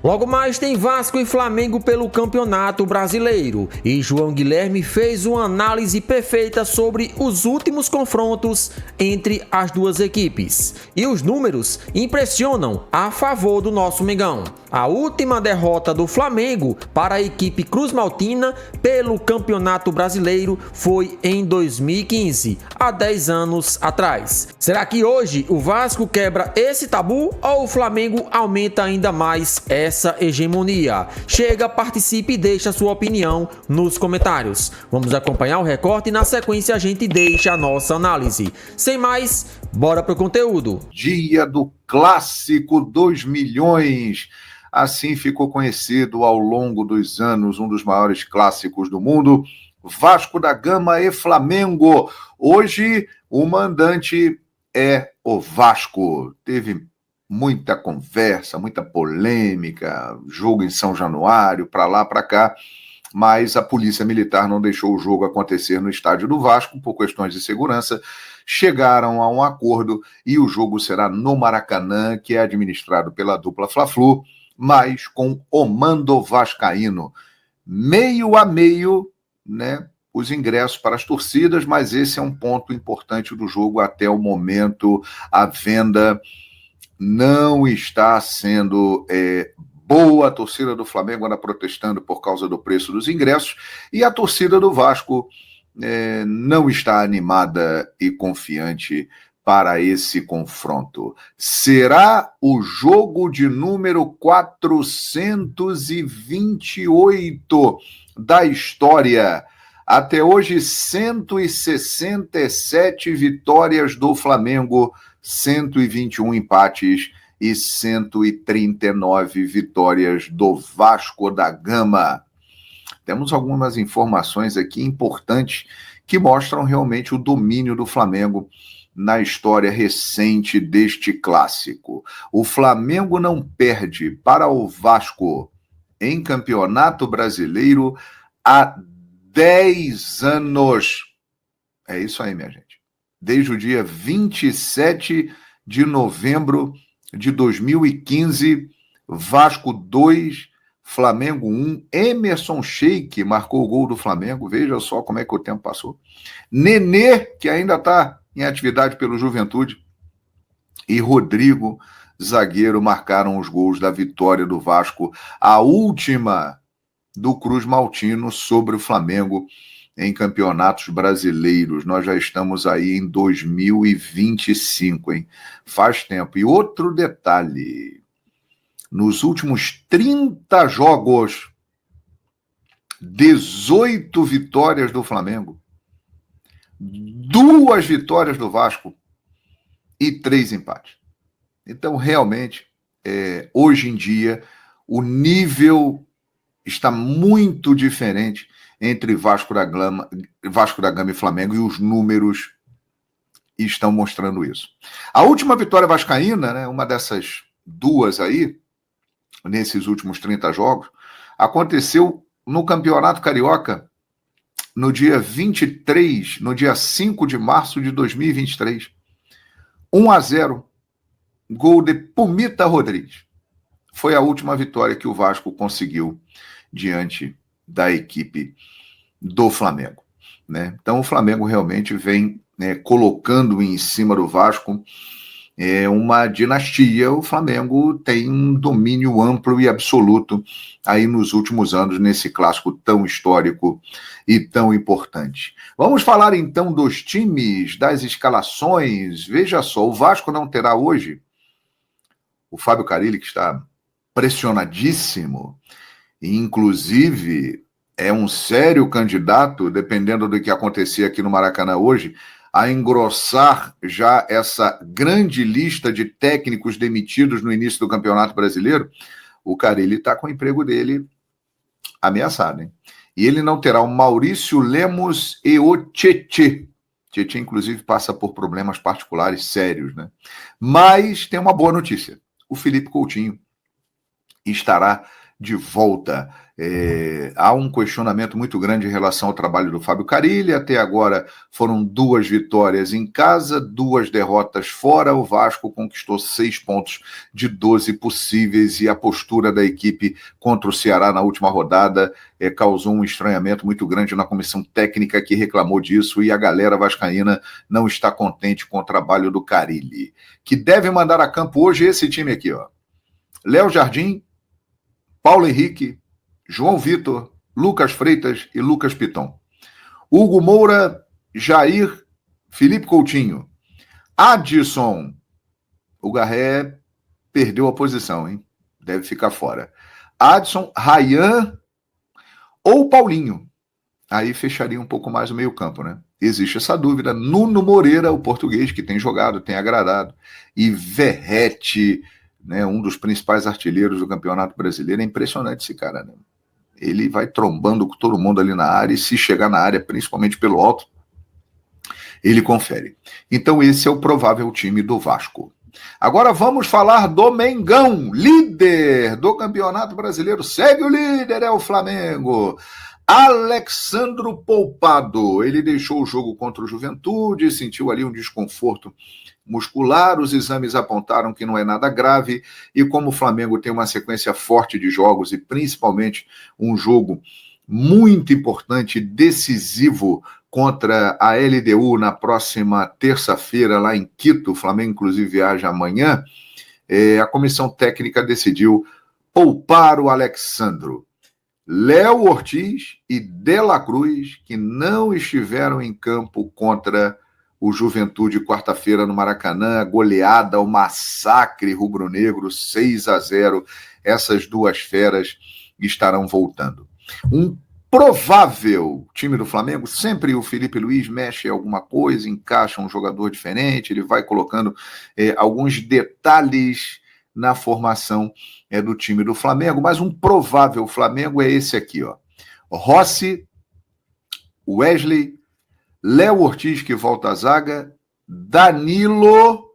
Logo mais tem Vasco e Flamengo pelo Campeonato Brasileiro e João Guilherme fez uma análise perfeita sobre os últimos confrontos entre as duas equipes. E os números impressionam a favor do nosso Mengão. A última derrota do Flamengo para a equipe Cruz-Maltina pelo Campeonato Brasileiro foi em 2015, há 10 anos atrás. Será que hoje o Vasco quebra esse tabu ou o Flamengo aumenta ainda mais essa hegemonia? Chega, participe e deixe a sua opinião nos comentários. Vamos acompanhar o recorte e na sequência a gente deixa a nossa análise. Sem mais, bora pro conteúdo. Dia do Clássico 2 milhões. Assim ficou conhecido ao longo dos anos um dos maiores clássicos do mundo, Vasco da Gama e Flamengo. Hoje o mandante é o Vasco. Teve muita conversa, muita polêmica, jogo em São Januário, para lá, para cá, mas a Polícia Militar não deixou o jogo acontecer no estádio do Vasco, por questões de segurança. Chegaram a um acordo e o jogo será no Maracanã, que é administrado pela dupla Fla-Flu, mas com o mando vascaíno. Meio a meio, né, os ingressos para as torcidas, mas esse é um ponto importante do jogo. Até o momento, a venda não está sendo boa. A torcida do Flamengo anda protestando por causa do preço dos ingressos e a torcida do Vasco não está animada e confiante para esse confronto. Será o jogo de número 428 da história. Até hoje, 167 vitórias do Flamengo, 121 empates e 139 vitórias do Vasco da Gama. Temos algumas informações aqui importantes que mostram realmente o domínio do Flamengo na história recente deste clássico. O Flamengo não perde para o Vasco em Campeonato Brasileiro há 10 anos. É isso aí, minha gente. Desde o dia 27 de novembro de 2015, Vasco 2, Flamengo 1. Emerson Sheik marcou o gol do Flamengo. Veja só como é que o tempo passou. Nenê, que ainda está em atividade pelo Juventude, e Rodrigo, zagueiro, marcaram os gols da vitória do Vasco, a última do Cruz-Maltino sobre o Flamengo em campeonatos brasileiros. Nós já estamos aí em 2025, hein? Faz tempo. E outro detalhe, nos últimos 30 jogos, 18 vitórias do Flamengo, 2 vitórias do Vasco e 3 empates. Então, realmente, hoje em dia, o nível está muito diferente entre Vasco da Gama e Flamengo, e os números estão mostrando isso. A última vitória vascaína, né, uma dessas duas aí, nesses últimos 30 jogos, aconteceu no Campeonato Carioca, no dia 23, no dia 5 de março de 2023. 1-0, gol de Pumita Rodrigues. Foi a última vitória que o Vasco conseguiu diante da equipe do Flamengo, né? Então o Flamengo realmente vem, né, colocando em cima do Vasco uma dinastia. O Flamengo tem um domínio amplo e absoluto aí nos últimos anos, nesse clássico tão histórico e tão importante. Vamos falar então dos times, das escalações. Veja só, o Vasco não terá hoje o Fábio Carille, que está pressionadíssimo, e inclusive é um sério candidato, dependendo do que acontecer aqui no Maracanã hoje, a engrossar já essa grande lista de técnicos demitidos no início do Campeonato Brasileiro. O Carille está com o emprego dele ameaçado, hein? E ele não terá o Maurício Lemos e o Tietê. Tietê, inclusive, passa por problemas particulares sérios, né? Mas tem uma boa notícia. O Felipe Coutinho estará de volta. Há um questionamento muito grande em relação ao trabalho do Fábio Carille. Até agora foram 2 vitórias em casa, 2 derrotas fora. O Vasco conquistou 6 pontos de 12 possíveis e a postura da equipe contra o Ceará na última rodada causou um estranhamento muito grande na comissão técnica, que reclamou disso, e a galera vascaína não está contente com o trabalho do Carille, que deve mandar a campo hoje esse time aqui, ó: Léo Jardim, Paulo Henrique, João Vitor, Lucas Freitas e Lucas Piton. Hugo Moura, Jair, Felipe Coutinho. Adson. O Garré perdeu a posição, hein? Deve ficar fora. Adson, Ryan ou Paulinho. Aí fecharia um pouco mais o meio campo, né? Existe essa dúvida. Nuno Moreira, o português, que tem jogado, tem agradado. E Verratti, né, um dos principais artilheiros do Campeonato Brasileiro. É impressionante esse cara, né? Ele vai trombando com todo mundo ali na área, e se chegar na área, principalmente pelo alto, ele confere. Então esse é o provável time do Vasco. Agora vamos falar do Mengão, líder do Campeonato Brasileiro. Segue o líder, é o Flamengo. Alexandro poupado. Ele deixou o jogo contra o Juventude, sentiu ali um desconforto muscular, os exames apontaram que não é nada grave, e como o Flamengo tem uma sequência forte de jogos, e principalmente um jogo muito importante, decisivo, contra a LDU na próxima terça-feira, lá em Quito, o Flamengo inclusive viaja amanhã, a comissão técnica decidiu poupar o Alexandro. Léo Ortiz e De La Cruz, que não estiveram em campo contra o Juventude quarta-feira no Maracanã, goleada, o massacre rubro-negro, 6-0. Essas 2 feras estarão voltando. Um provável time do Flamengo, sempre o Felipe Luiz mexe alguma coisa, encaixa um jogador diferente, ele vai colocando alguns detalhes na formação do time do Flamengo, mas um provável Flamengo é esse aqui, ó: Rossi, Wesley, Léo Ortiz, que volta à zaga, Danilo,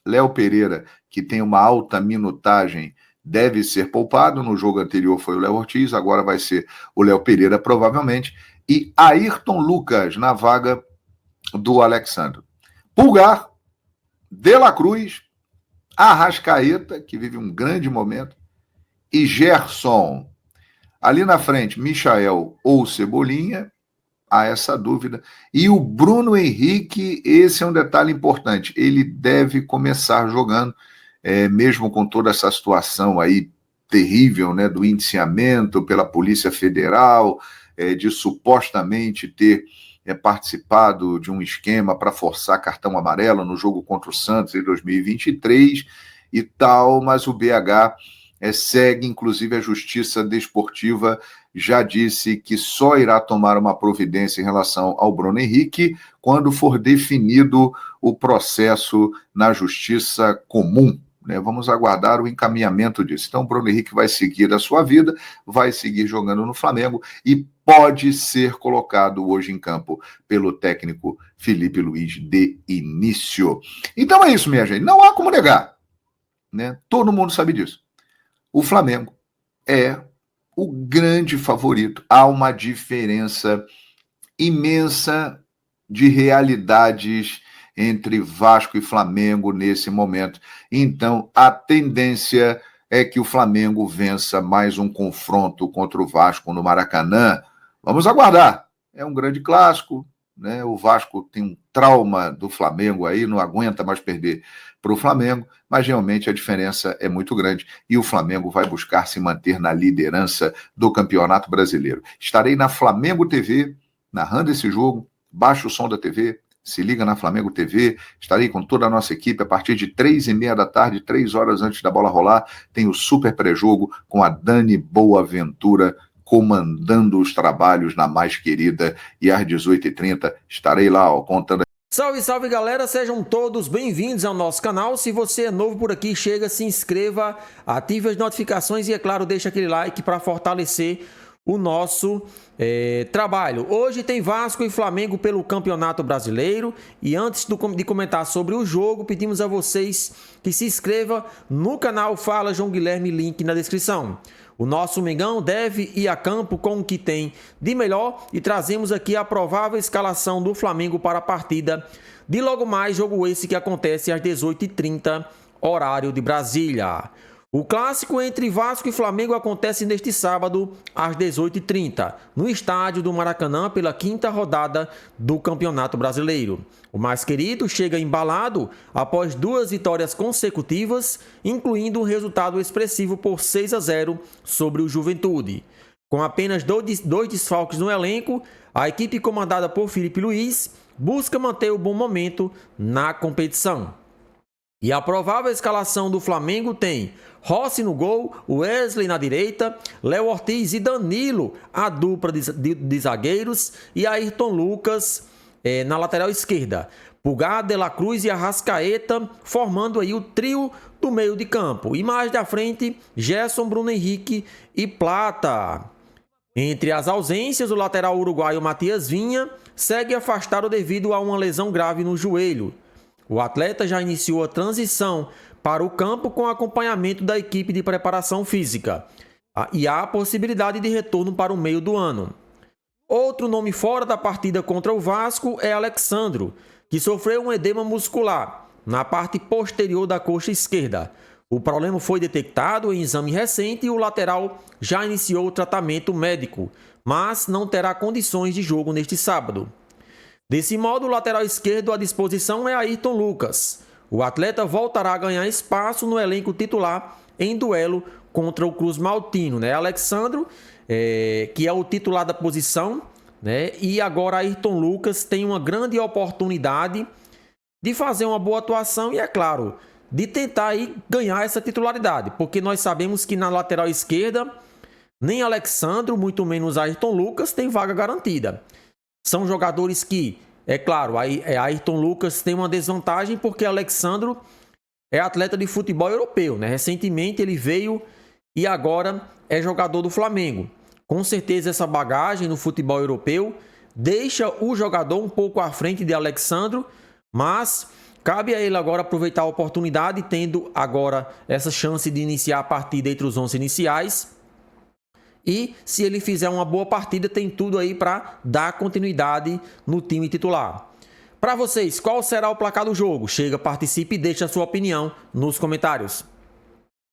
Léo Pereira, que tem uma alta minutagem, deve ser poupado. No jogo anterior foi o Léo Ortiz, agora vai ser o Léo Pereira, provavelmente, e Ayrton Lucas na vaga do Alexandre. Pulgar, De La Cruz, Arrascaeta, que vive um grande momento, e Gerson. Ali na frente, Michael ou Cebolinha, há essa dúvida. E o Bruno Henrique, esse é um detalhe importante, ele deve começar jogando, mesmo com toda essa situação aí terrível, né, do indiciamento pela Polícia Federal, de supostamente ter participado de um esquema para forçar cartão amarelo no jogo contra o Santos em 2023 e tal, mas o BH segue, inclusive a Justiça Desportiva já disse que só irá tomar uma providência em relação ao Bruno Henrique quando for definido o processo na Justiça Comum, né? Vamos aguardar o encaminhamento disso. Então o Bruno Henrique vai seguir a sua vida, vai seguir jogando no Flamengo e pode ser colocado hoje em campo pelo técnico Felipe Luiz de início. Então é isso, minha gente. Não há como negar, né? Todo mundo sabe disso. O Flamengo é o grande favorito. Há uma diferença imensa de realidades entre Vasco e Flamengo nesse momento. Então, a tendência é que o Flamengo vença mais um confronto contra o Vasco no Maracanã. Vamos aguardar. É um grande clássico, né? O Vasco tem um trauma do Flamengo aí, não aguenta mais perder para o Flamengo, mas realmente a diferença é muito grande e o Flamengo vai buscar se manter na liderança do Campeonato Brasileiro. Estarei na Flamengo TV, narrando esse jogo. Baixa o som da TV, se liga na Flamengo TV, estarei com toda a nossa equipe a partir de 3h30 da tarde, 3 horas antes da bola rolar, tem o super pré-jogo com a Dani Boaventura comandando os trabalhos na mais querida, e às 18h30 estarei lá, ó, contando. Salve, salve galera, sejam todos bem-vindos ao nosso canal. Se você é novo por aqui, chega, se inscreva, ative as notificações e, é claro, deixa aquele like para fortalecer o nosso trabalho. Hoje tem Vasco e Flamengo pelo Campeonato Brasileiro, e antes de comentar sobre o jogo, pedimos a vocês que se inscrevam no canal Fala João Guilherme, link na descrição. O nosso Mengão deve ir a campo com o que tem de melhor e trazemos aqui a provável escalação do Flamengo para a partida de logo mais, jogo esse que acontece às 18h30, horário de Brasília. O clássico entre Vasco e Flamengo acontece neste sábado, às 18h30, no estádio do Maracanã, pela 5ª rodada do Campeonato Brasileiro. O mais querido chega embalado após 2 vitórias consecutivas, incluindo um resultado expressivo por 6-0 sobre o Juventude. Com apenas 2 desfalques no elenco, a equipe comandada por Felipe Luiz busca manter o bom momento na competição. E a provável escalação do Flamengo tem Rossi no gol, Wesley na direita, Léo Ortiz e Danilo, a dupla de zagueiros, e Ayrton Lucas na lateral esquerda. Pulgar, De La Cruz e Arrascaeta formando aí o trio do meio de campo. E mais da frente, Gerson, Bruno Henrique e Plata. Entre as ausências, o lateral uruguaio Matias Vinha segue afastado devido a uma lesão grave no joelho. O atleta já iniciou a transição para o campo com acompanhamento da equipe de preparação física. E há a possibilidade de retorno para o meio do ano. Outro nome fora da partida contra o Vasco é Alexandro, que sofreu um edema muscular na parte posterior da coxa esquerda. O problema foi detectado em exame recente e o lateral já iniciou o tratamento médico, mas não terá condições de jogo neste sábado. Desse modo, o lateral esquerdo à disposição é Ayrton Lucas. O atleta voltará a ganhar espaço no elenco titular em duelo contra o Cruz Maltino. Alexandro, que é o titular da posição, e agora Ayrton Lucas tem uma grande oportunidade de fazer uma boa atuação e, é claro, de tentar aí ganhar essa titularidade, porque nós sabemos que na lateral esquerda nem Alexandro, muito menos Ayrton Lucas, tem vaga garantida. São jogadores que, é claro, Ayrton Lucas tem uma desvantagem porque Alexandro é atleta de futebol europeu. Recentemente ele veio e agora é jogador do Flamengo. Com certeza essa bagagem no futebol europeu deixa o jogador um pouco à frente de Alexandro, mas cabe a ele agora aproveitar a oportunidade, tendo agora essa chance de iniciar a partida entre os 11 iniciais. E se ele fizer uma boa partida, tem tudo aí para dar continuidade no time titular. Para vocês, qual será o placar do jogo? Chega, participe e deixe a sua opinião nos comentários.